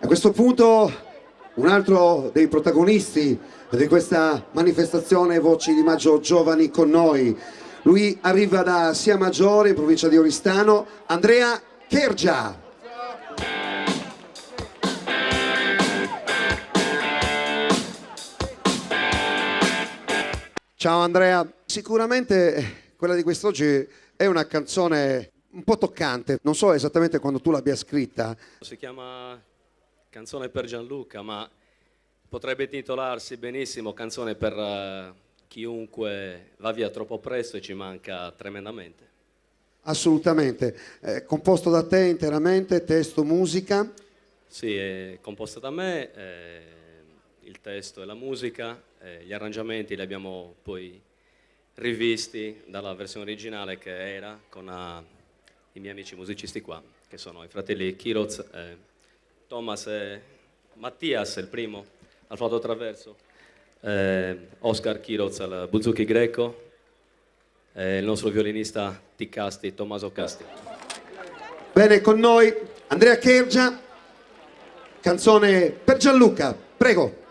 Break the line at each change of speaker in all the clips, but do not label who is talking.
A questo punto un altro dei protagonisti di questa manifestazione Voci di Maggio Giovani con noi. Lui arriva da Sia Maggiore, in provincia di Oristano, Andrea Kergia. Ciao Andrea, sicuramente quella di quest'oggi è una canzone un po' toccante, non so esattamente quando tu l'abbia scritta.
Si chiama Canzone per Gianluca, ma potrebbe titolarsi benissimo Canzone per chiunque va via troppo presto e ci manca tremendamente.
Assolutamente, composto da te interamente, testo, musica?
Sì, è composta da me, il testo e la musica, gli arrangiamenti li abbiamo poi rivisti dalla versione originale che era con i miei amici musicisti qua, che sono i fratelli Kiroz, Thomas e Mattias, il primo, al flauto traverso, Oscar Kiroz al buzuki greco, e il nostro violinista T-Casti, Tommaso Casti.
Bene, con noi Andrea Kergia, canzone per Gianluca, prego.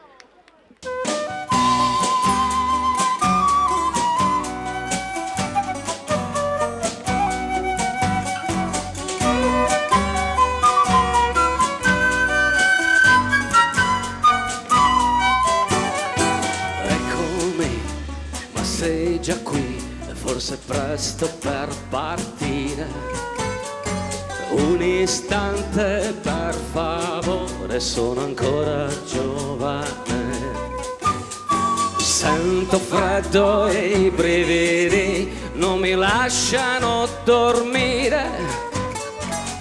Sei già qui, forse è presto per partire. Un istante per favore, sono ancora giovane. Sento freddo e i brividi non mi lasciano dormire.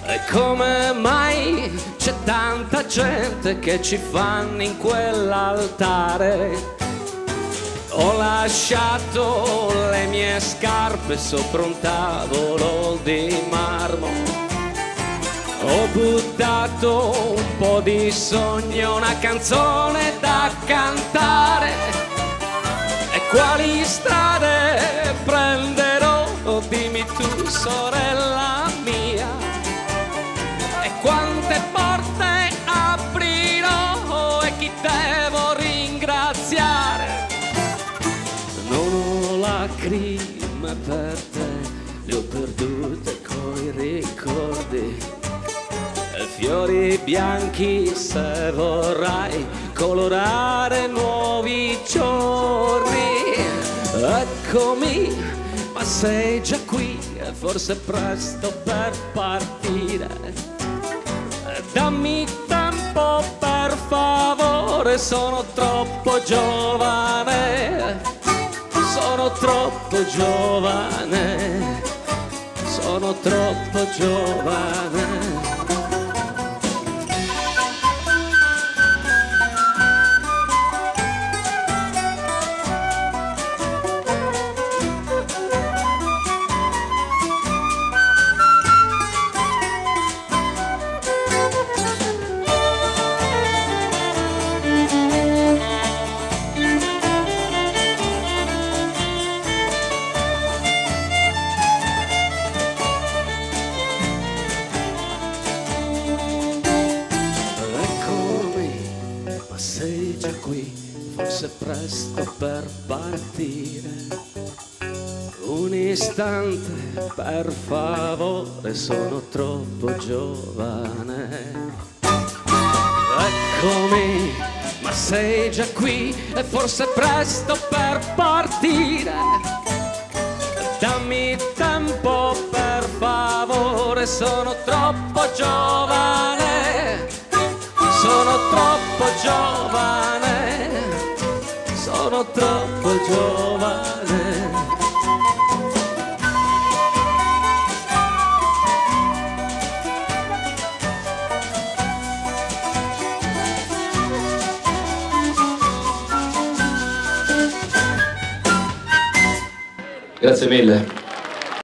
E come mai c'è tanta gente che ci fanno in quell'altare? Ho lasciato le mie scarpe sopra un tavolo di marmo. Ho buttato un po' di sogno, una canzone da cantare. E quali strade prenderò? Dimmi tu, sorella mia. E quante porte aprirò e chi devo ringraziare? Lacrime per te, le ho perdute coi ricordi. E fiori bianchi se vorrai colorare nuovi giorni. Eccomi, ma sei già qui, e forse è presto per partire. Dammi tempo per favore, sono troppo giovane. Sono troppo giovane, sono troppo giovane. Sei già qui, forse è presto per partire. Un istante per favore, sono troppo giovane. Eccomi, ma sei già qui e forse è presto per partire. Dammi tempo per favore, sono troppo giovane. Sono troppo giovane, sono troppo giovane.
Grazie mille.